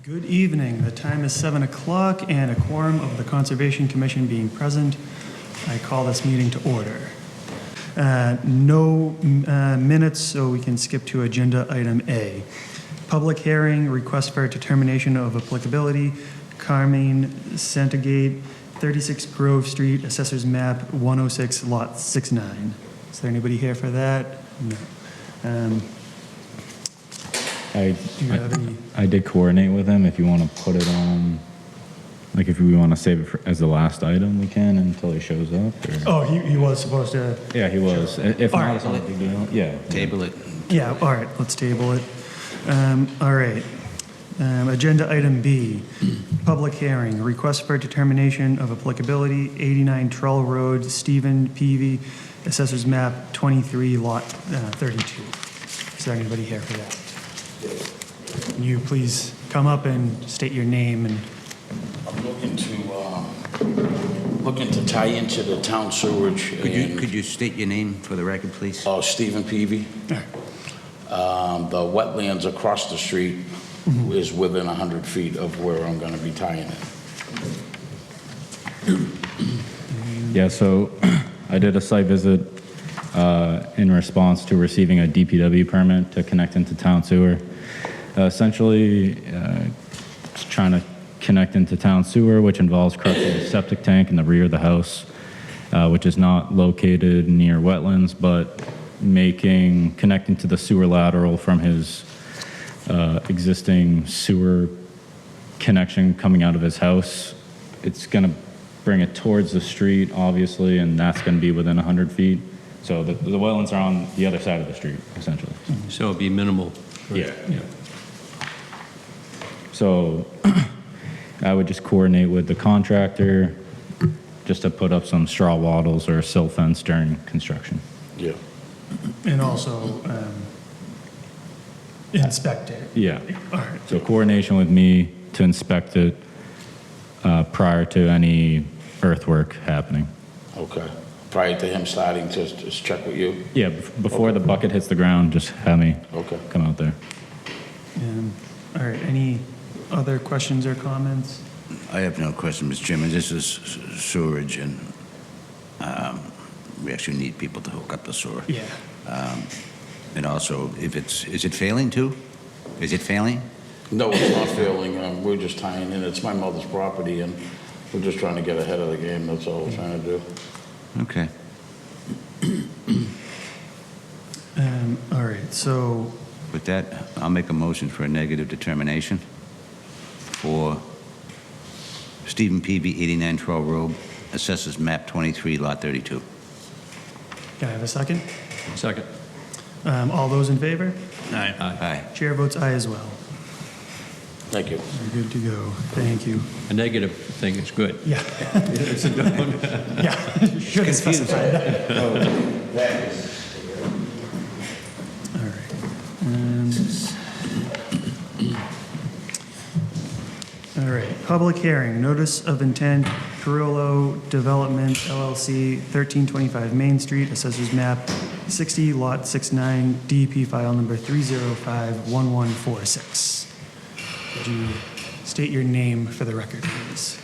Good evening. The time is 7 o'clock and a quorum of the Conservation Commission being present, I call this meeting to order. No minutes, so we can skip to agenda item A. Public hearing, request for determination of applicability, Carmine Santagate, 36 Grove Street, Assessors Map 106, Lot 69. Is there anybody here for that? No. Do you have any? I did coordinate with him. If you want to put it on, like if we want to save it as the last item, we can until he shows up. Or? Oh, he was supposed to. Yeah, he was. If All not, right. it's not a big deal. Yeah. Table it. Yeah, all right, let's table it. All right. Agenda item B, public hearing, request for determination of applicability, 89 Trull Road, Stephen Peavy, Assessors Map 23, Lot 32. Is there anybody here for that? Can you please come up and state your name and... I'm looking to tie into the town sewage. Could you state your name for the record, please? Oh, Stephen Peavy. The wetlands across the street is within 100 feet of where I'm going to be tying it. Yeah, so I did a site visit in response to receiving a DPW permit to connect into town sewer. Essentially, trying to connect into town sewer, which involves crushing the septic tank in the rear of the house, which is not located near wetlands, but connecting to the sewer lateral from his existing sewer connection coming out of his house. It's going to bring it towards the street, obviously, and that's going to be within 100 feet. So the wetlands are on the other side of the street, essentially. So it'd be minimal. Yeah. So I would just coordinate with the contractor just to put up some straw wattles or a sill fence during construction. Yeah. And also inspect it. Yeah. All right. So coordination with me to inspect it prior to any earthwork happening. Okay. Prior to him starting to just check with you? Yeah, before the bucket hits the ground, just have me come out there. All right, any other questions or comments? I have no question, Mr. Chairman. This is sewerage, and we actually need people to hook up the sewer. Yeah. And also, is it failing too? Is it failing? No, it's not failing. We're just tying in. It's my mother's property, and we're just trying to get ahead of the game. That's all we're trying to do. Okay. All right, so With that, I'll make a motion for a negative determination for Stephen Peavy, 89 Trull Road, Assessors Map 23, Lot 32. can I have a second? Second. All those in favor? Aye. Aye. Chair votes aye as well. Thank you. You're good to go. Thank you. A negative thing is good. Yeah. It's a good one. Yeah. Should have specified that. All right. All right. Public hearing. Notice of intent. Perillo Development LLC, 1325 Main Street, Assessors Map 60, Lot 69, DP file number 3051146. Could you state your name for the record, please?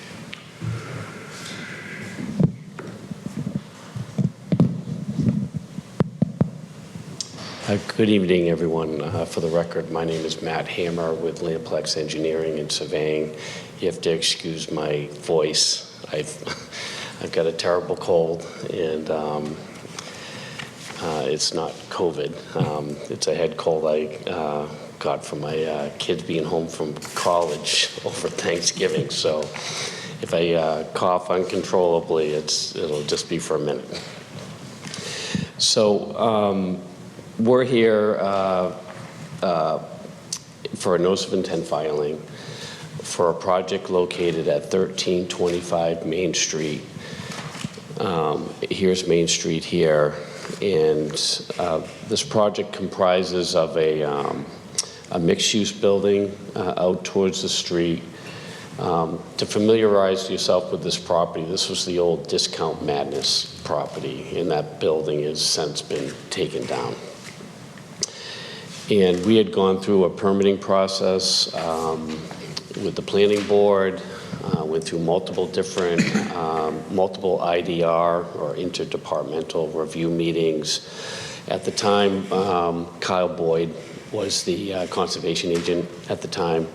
Good evening, everyone. For the record, my name is Matt Hammer with Lamplex Engineering and Surveying. You have to excuse my voice. I've got a terrible cold, and it's not COVID. It's a head cold I got from my kids being home from college over Thanksgiving. So if I cough uncontrollably, it'll just be for a minute. So we're here for a notice of intent filing for a project located at 1325 Main Street. Here's Main Street here, and this project comprises of a mixed-use building out towards the street. To familiarize yourself with this property, this was the old Discount Madness property, and that building has since been taken down. And we had gone through a permitting process with the planning board, went through multiple different, multiple IDR or interdepartmental review meetings. At the time, Kyle Boyd was the conservation agent at the time.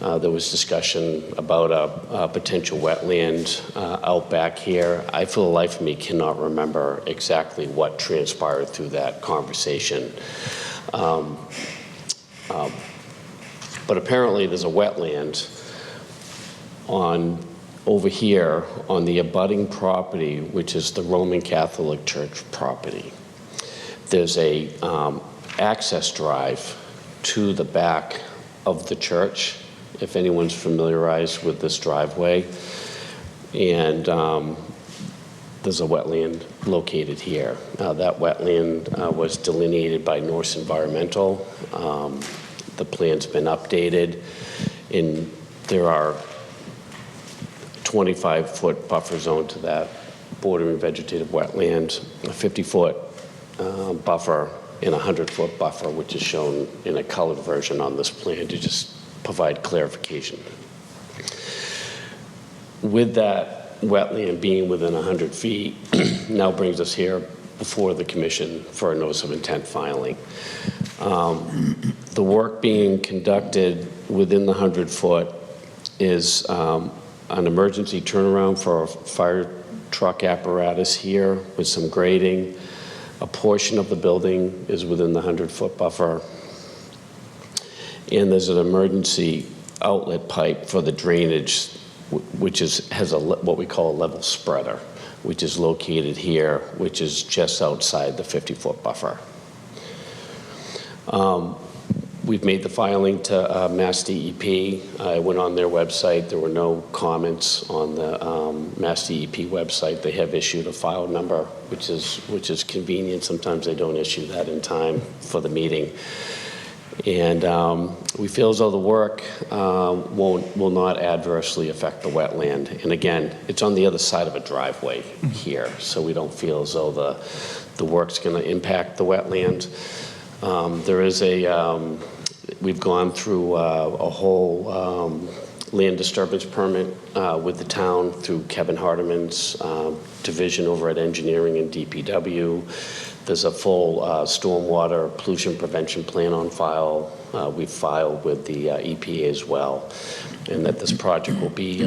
There was discussion about a potential wetland out back here. I, for the life of me, cannot remember exactly what transpired through that conversation. But apparently there's a wetland over here on the abutting property, which is the Roman Catholic Church property. There's a access drive to the back of the church, if anyone's familiarized with this driveway. And there's a wetland located here. That wetland was delineated by Norse Environmental. The plan's been updated, and there are 25-foot buffer zone to that bordering vegetative wetland, a 50-foot buffer, and a 100-foot buffer, which is shown in a colored version on this plan to just provide clarification. With that wetland being within 100 feet, now brings us here before the commission for a notice of intent filing. The work being conducted within the 100-foot is an emergency turnaround for a fire truck apparatus here with some grading. A portion of the building is within the 100-foot buffer. And there's an emergency outlet pipe for the drainage, which has what we call a level spreader, which is located here, which is just outside the 50-foot buffer. We've made the filing to Mass DEP. I went on their website. There were no comments on the Mass DEP website. They have issued a file number, which is convenient. Sometimes they don't issue that in time for the meeting. And we feel as though the work will not adversely affect the wetland. And again, it's on the other side of a driveway here, so we don't feel as though the work's going to impact the wetland. There is we've gone through a whole land disturbance permit with the town through Kevin Hardiman's division over at Engineering and DPW. There's a full stormwater pollution prevention plan on file. We've filed with the EPA as well, and that this project will be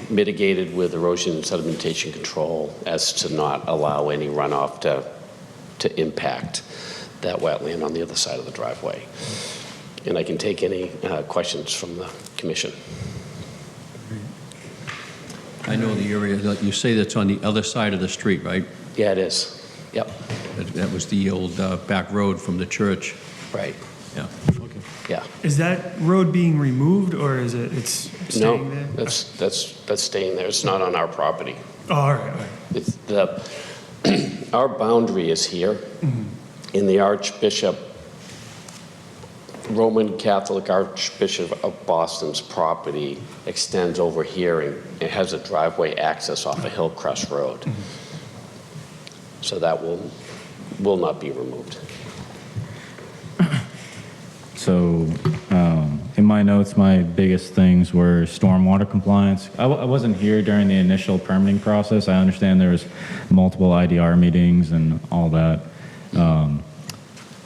mitigated with erosion and sedimentation control as to not allow any runoff to impact that wetland on the other side of the driveway. And I can take any questions from the commission. I know the area that you say that's on the other side of the street, right? Yeah, it is. Yep. That was the old back road from the church. Right. Yeah. Okay. Yeah. Is that road being removed, or is it's staying there? No, that's staying there. It's not on our property. Oh, all right, all right. It's our boundary is here, in the Archbishop, Roman Catholic Archbishop of Boston's property extends over here, and it has a driveway access off of Hillcrest Road. So that will not be removed. So in my notes, my biggest things were stormwater compliance. I wasn't here during the initial permitting process. I understand there was multiple IDR meetings and all that.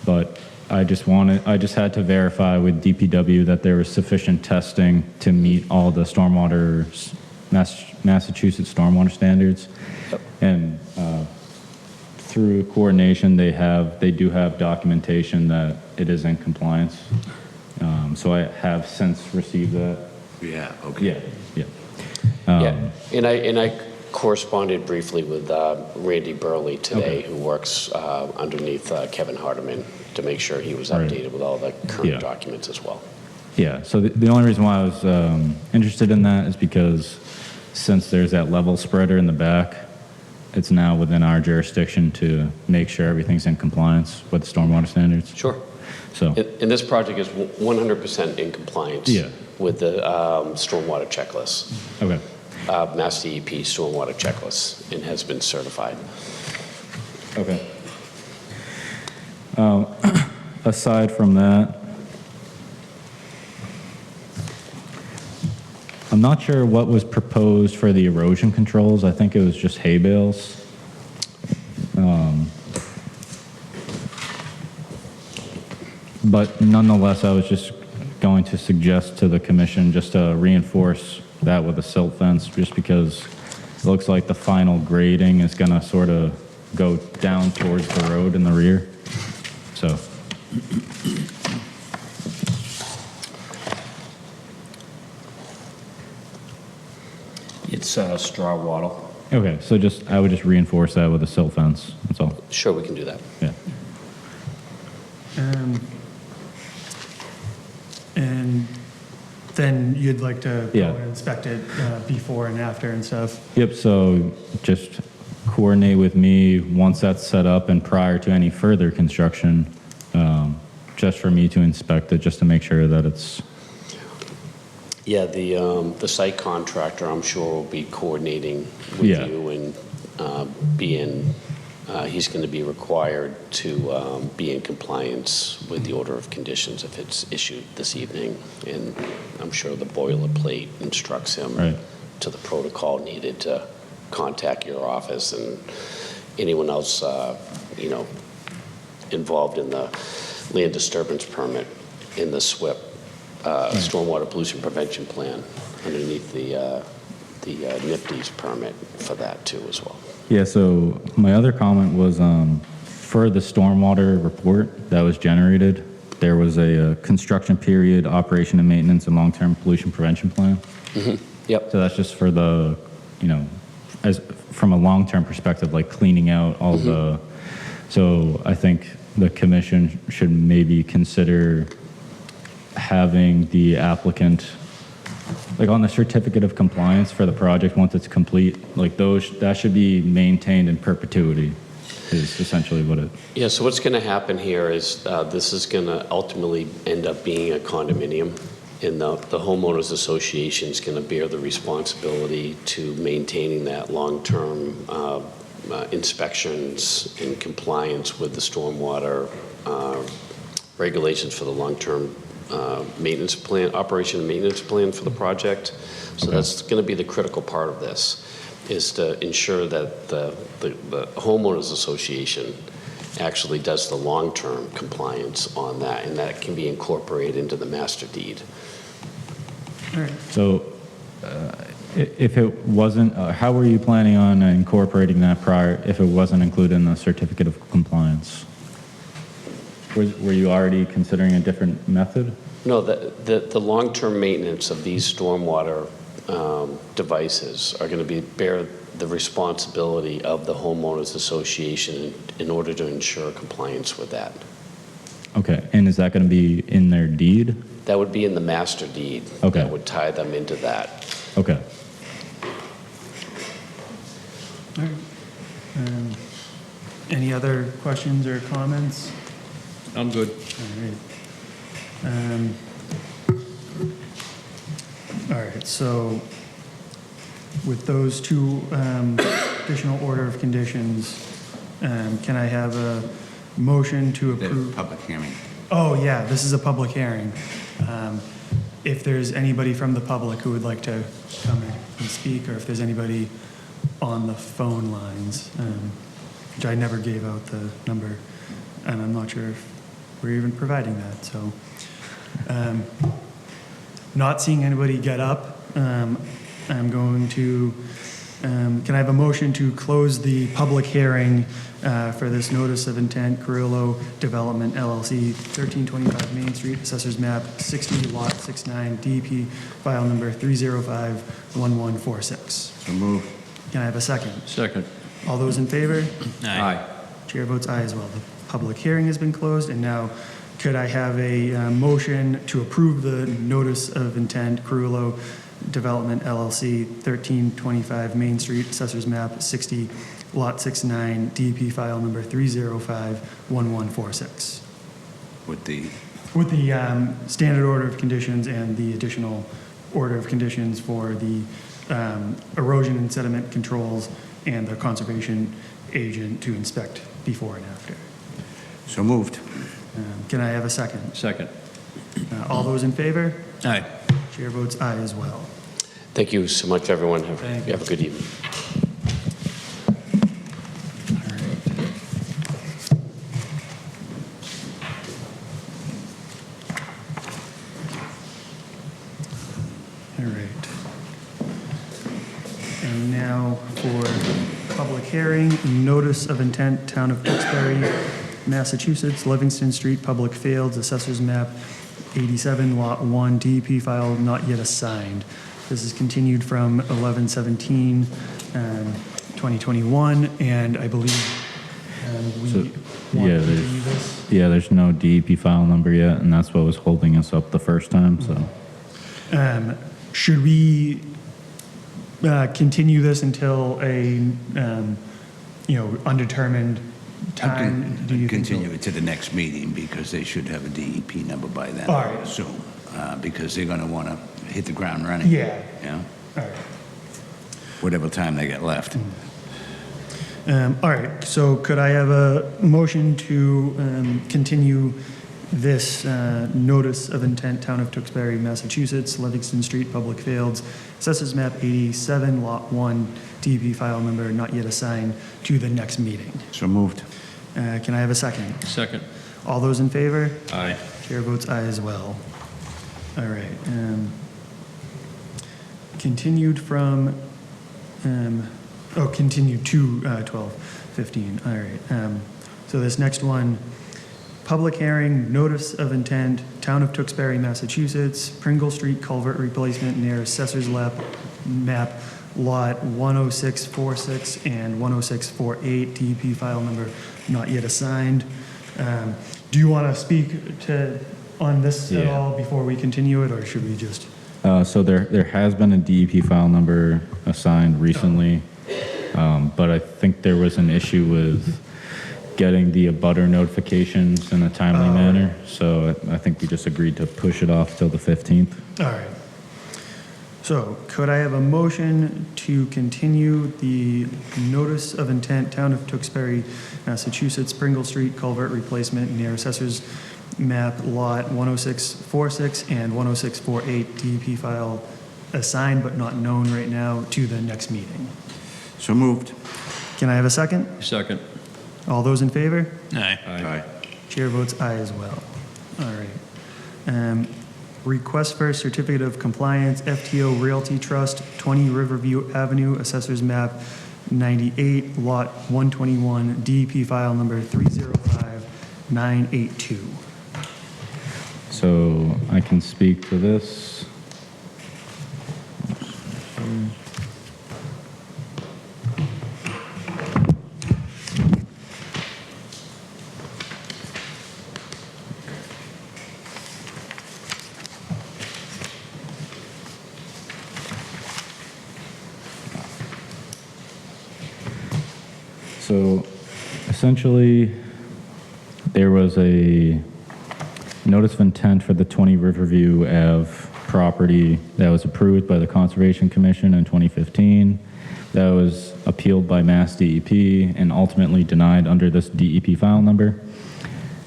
But I just had to verify with DPW that there was sufficient testing to meet all the Massachusetts stormwater standards. Yep. And through coordination, they do have documentation that it is in compliance. So I have since received that. Yeah, okay. Yeah. Yeah, and I corresponded briefly with Randy Burley today, who works underneath Kevin Hardiman, to make sure he was updated with all the current documents as well. Yeah, so the only reason why I was interested in that is because since there's that level spreader in the back, it's now within our jurisdiction to make sure everything's in compliance with the stormwater standards. Sure. So, And this project is 100% in compliance with the stormwater checklist. okay. Mass DEP stormwater checklist, and has been certified. Okay. Aside from that, I'm not sure what was proposed for the erosion controls. I think it was just hay bales. But nonetheless, I was just going to suggest to the commission just to reinforce that with a silt fence, just because it looks like the final grading is going to sort of go down towards the road in the rear. So, It's straw wattle. okay, so I would just reinforce that with a silt fence. That's all. Sure, we can do that. Yeah. And then you'd like to go Yeah. and inspect it before and after and stuff? Yep, so just coordinate with me once that's set up and prior to any further construction, just for me to inspect it, just to make sure that it's, Yeah, the site contractor, I'm sure, will be coordinating with Yeah. you and he's going to be required to be in compliance with the order of conditions if it's issued this evening. And I'm sure the boilerplate instructs him Right. to the protocol needed to contact your office and anyone else, involved in the land disturbance permit in the SWIP, Stormwater Pollution Prevention Plan, underneath the NIPD's permit for that too as well. yeah, so my other comment was for the stormwater report that was generated, there was a construction period, operation and maintenance, and long-term pollution prevention plan. Yep. So that's just for the, as from a long-term perspective, like cleaning out all the, so I think the commission should maybe consider having the applicant, like on the certificate of compliance for the project, once it's complete, like that should be maintained in perpetuity, is essentially what it. Yeah, so what's going to happen here is this is going to ultimately end up being a condominium, and the homeowners association is going to bear the responsibility to maintaining that long-term inspections in compliance with the stormwater regulations for the long-term maintenance plan, operation and maintenance plan for the project. So that's going to be the critical part of this, is to ensure that the homeowners association actually does the long-term compliance on that, and that can be incorporated into the master deed. All right. So if it wasn't, how were you planning on incorporating that prior, if it wasn't included in the certificate of compliance? Were you already considering a different method? No, the long-term maintenance of these stormwater devices are going to bear the responsibility of the homeowners association in order to ensure compliance with that. Okay, and is that going to be in their deed? That would be in the master deed. Okay. That would tie them into that. Okay. All right. Any other questions or comments? I'm good. All right. All right, so with those two additional order of conditions, can I have a motion to The approve? public hearing. Oh, yeah, this is a public hearing. If there's anybody from the public who would like to come and speak, or if there's anybody on the phone lines, which I never gave out the number, and I'm not sure if we're even providing that, so. Not seeing anybody get up, I'm going to, can I have a motion to close the public hearing for this notice of intent, Carrillo Development LLC, 1325 Main Street, Assessors Map 60, Lot 69, DP, file number 3051146. So move. Can I have a second? Second. All those in favor? Aye. Chair votes aye as well. The public hearing has been closed, and now could I have a motion to approve the notice of intent, Carrillo Development LLC, 1325 Main Street, Assessors Map 60, Lot 69, DP file number 3051146. With the, Standard order of conditions and the additional order of conditions for the erosion and sediment controls and the conservation agent to inspect before and after. so moved. Can I have a second? Second. All those in favor? Aye. Chair votes aye as well. Thank you so much, everyone. Thank you. Have a good evening. All right. And now for public hearing, notice of intent, Town of Tewksbury, Massachusetts, Livingston Street, Public Fields, Assessors Map 87, Lot 1, DEP file not yet assigned. This is continued from 11/17, 2021, and I believe we So, want yeah, to do this. Yeah, there's no DEP file number yet, and that's what was holding us up the first time, so. Should we continue this until a, undetermined time? Do you think? Continue it to the next meeting because they should have a DEP number by then, All I right. assume. Because they're going to want to hit the ground running. Yeah. Yeah, All right. whatever time they get left. All right, so could I have a motion to continue this notice of intent, Town of Tewksbury, Massachusetts, Livingston Street, Public Fields, Assessors Map 87, Lot 1, DEP file number not yet assigned, to the next meeting? So moved. Can I have a second? Second. All those in favor? Aye. Chair votes aye as well. All right. Continued from, continued to 12/15. All right. So this next one, public hearing, notice of intent, Town of Tewksbury, Massachusetts, Pringle Street culvert replacement near Assessor's Map Lot 10646 and 10648, DEP file number not yet assigned. Do you want to speak on this at Yeah. all before we continue it, or should we just? So there has been a DEP file number assigned recently, but I think there was an issue with getting the abutter notifications in a timely manner, so I think we just agreed to push it off till the 15th. All right. So could I have a motion to continue the notice of intent, Town of Tewksbury, Massachusetts, Pringle Street culvert replacement near Assessor's Map Lot 10646 and 10648, DEP file assigned but not known right now, to the next meeting? So moved. Can I have a second? Second. All those in favor? Aye. Chair votes aye as well. All right. Request for certificate of compliance, FTO Realty Trust, 20 Riverview Avenue, Assessors Map 98, Lot 121, DEP file number 305982. So I can speak to this. So essentially, there was a notice of intent for the 20 Riverview Ave property that was approved by the Conservation Commission in 2015. That was appealed by Mass DEP and ultimately denied under this DEP file number.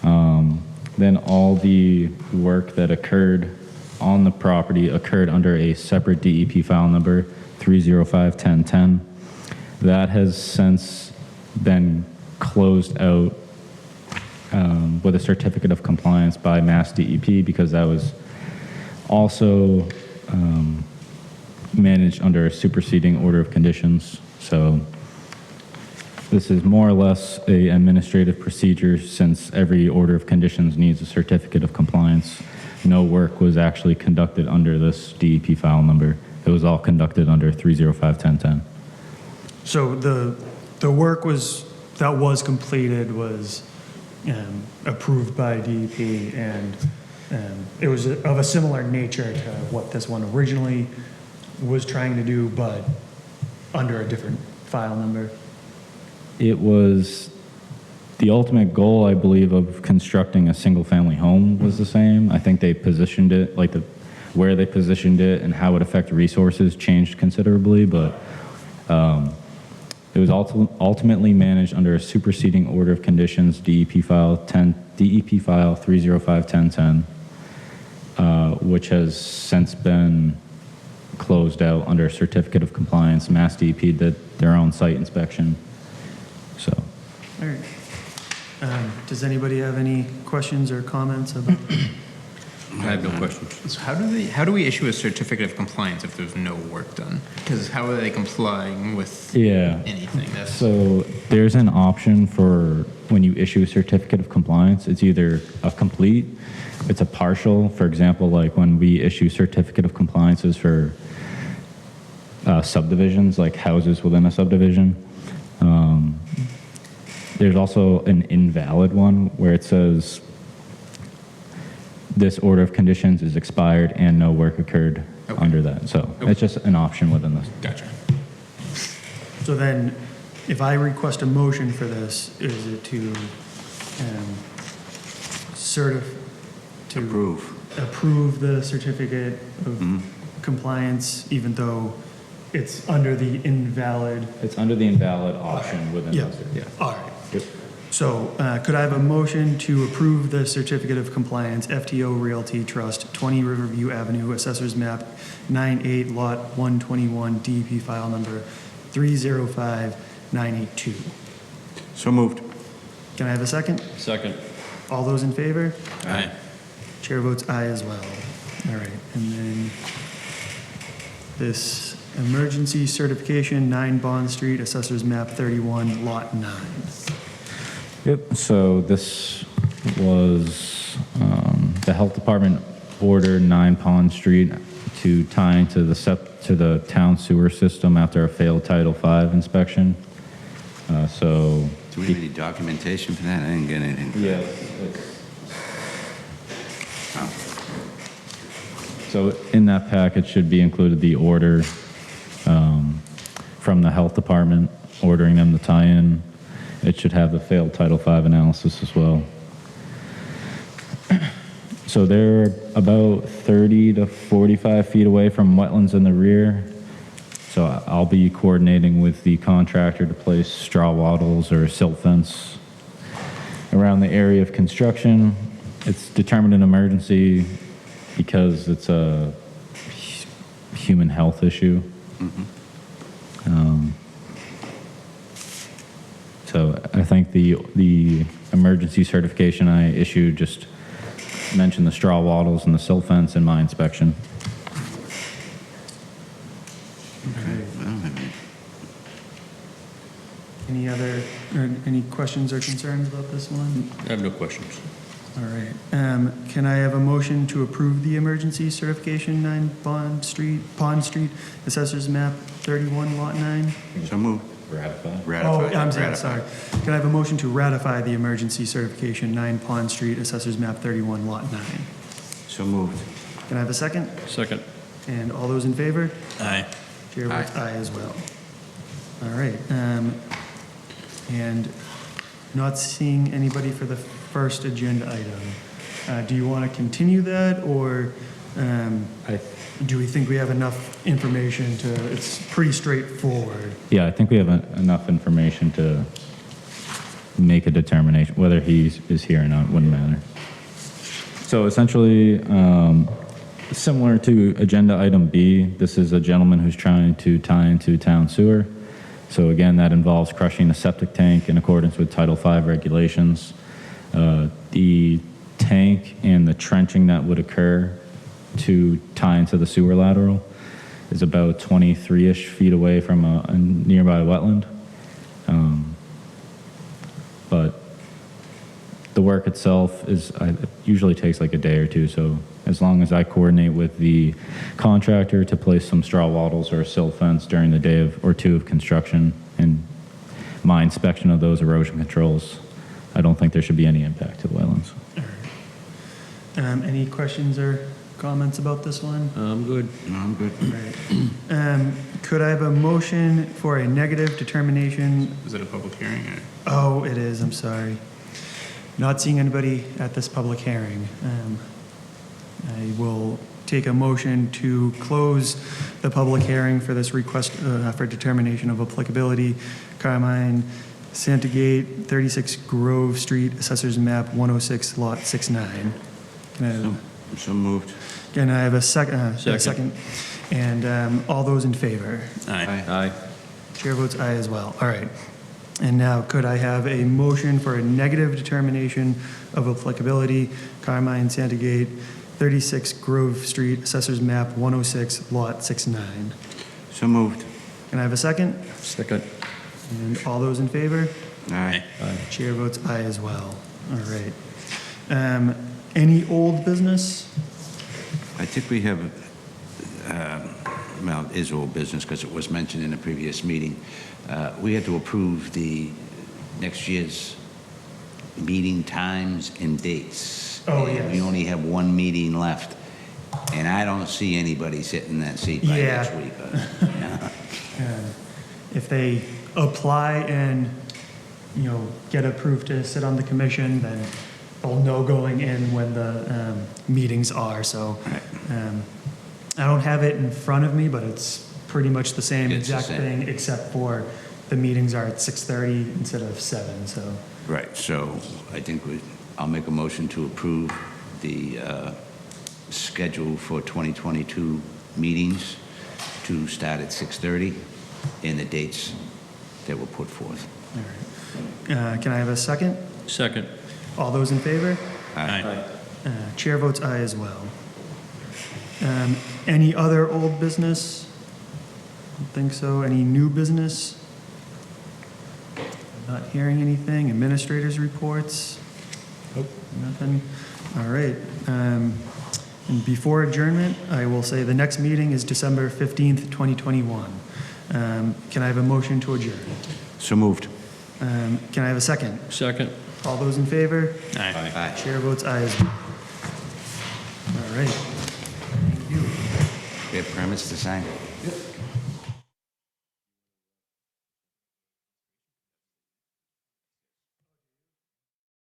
Then all the work that occurred on the property occurred under a separate DEP file number, 3051010. That has since been closed out with a certificate of compliance by Mass DEP because that was also managed under a superseding order of conditions. So this is more or less a administrative procedure since every order of conditions needs a certificate of compliance. No work was actually conducted under this DEP file number. It was all conducted under 3051010. So the work that was completed was approved by DEP, and it was of a similar nature to what this one originally was trying to do, but under a different file number. It was the ultimate goal, I believe, of constructing a single-family home was the same. I think they positioned it, where they positioned it and how it affected resources changed considerably, but it was ultimately managed under a superseding order of conditions, DEP file 3051010, which has since been closed out under a certificate of compliance. Mass DEP did their own site inspection. So, All right. Does anybody have any questions or comments about? I have no questions. So how do we issue a certificate of compliance if there's no work done? Because how are they complying with yeah. anything? That's So there's an option for when you issue a certificate of compliance. It's either a complete, it's a partial. For example, like when we issue certificate of compliances for subdivisions, like houses within a subdivision. There's also an invalid one where it says this order of conditions is expired and no work occurred Okay. under that. So Okay. it's just an option within this. gotcha. So then, if I request a motion for this, is it to approve the certificate of compliance, even though it's under the invalid? It's under the invalid option within Yeah. this. Yeah. All right. Yep. So could I have a motion to approve the certificate of compliance, FTO Realty Trust, 20 Riverview Avenue, Assessors Map 98, Lot 121, DEP file number 305982? So moved. Can I have a second? Second. All those in favor? Aye. Chair votes aye as well. All right, and then this emergency certification, 9 Bond Street, Assessors Map 31, Lot 9. Yep, so this was the health department ordered 9 Pond Street to tie into the town sewer system after a failed Title V inspection. So. Do we have any documentation for that? I didn't get anything. Yeah. So in that package should be included the order from the health department ordering them to tie in. It should have the failed Title V analysis as well. So they're about 30 to 45 feet away from wetlands in the rear. So I'll be coordinating with the contractor to place straw wattles or silt fence around the area of construction. It's determined an emergency because it's a human health issue. So I think the emergency certification I issued just mentioned the straw wattles and the silt fence in my inspection. Any questions or concerns about this one? I have no questions. All right. Can I have a motion to approve the emergency certification, 9 Pond Street, Assessors Map 31, Lot 9? So moved. Ratify. Ratify. I'm sorry. Ratify. Can I have a motion to ratify the emergency certification, 9 Pond Street, Assessors Map 31, Lot 9? So moved. Can I have a second? Second. And all those in favor? Aye. Chair votes aye as well. All right. And not seeing anybody for the first agenda item. Do you want to continue that, or do we think we have enough information to, it's pretty straightforward? Yeah, I think we have enough information to make a determination. Whether he is here or not wouldn't matter. So essentially, similar to agenda item B, this is a gentleman who's trying to tie into town sewer. So again, that involves crushing the septic tank in accordance with Title V regulations. The tank and the trenching that would occur to tie into the sewer lateral is about 23-ish feet away from a nearby wetland. But the work itself usually takes like a day or two, so as long as I coordinate with the contractor to place some straw wattles or a silt fence during the day or two of construction and my inspection of those erosion controls, I don't think there should be any impact to the wetlands. Any questions or comments about this one? I'm good. No, I'm good. Right. Could I have a motion for a negative determination? Is it a public hearing? Or? Oh, it is, I'm sorry. Not seeing anybody at this public hearing. I will take a motion to close the public hearing for this request for determination of applicability. Carmine Santagate, 36 Grove Street, Assessors Map 106, Lot 69. Can I have So moved. Can I have a second? Second. And all those in favor? Aye. Chair votes aye as well. All right. And now, could I have a motion for a negative determination of applicability, Carmine Santagate, 36 Grove Street, Assessors Map 106, Lot 69? So moved. Can I have a second? Second. And all those in favor? Aye. Chair votes aye as well. All right. Any old business? I think we have, well, it is old business because it was mentioned in the previous meeting. We had to approve the next year's meeting times and dates. Oh, And yes. we only have one meeting left, and I don't see anybody sitting in that seat by Yeah. next week. If they apply and, get approved to sit on the commission, then they'll know going in when the meetings are, so. I don't have it in front of me, but it's pretty much the same It's the exact same. thing, except for the meetings are at 6:30 instead of 7, so. Right, so I think I'll make a motion to approve the schedule for 2022 meetings to start at 6:30 and the dates that were put forth. All right. Can I have a second? Second. All those in favor? Aye. Chair votes aye as well. Any other old business? Don't think so. Any new business? Not hearing anything. Administrators' reports? Nope. Nothing. All right. And before adjournment, I will say the next meeting is December 15th, 2021. Can I have a motion to adjourn? So moved. Can I have a second? Second. All those in favor? Aye. Chair votes aye as well. All right. Thank you. We have permits to sign?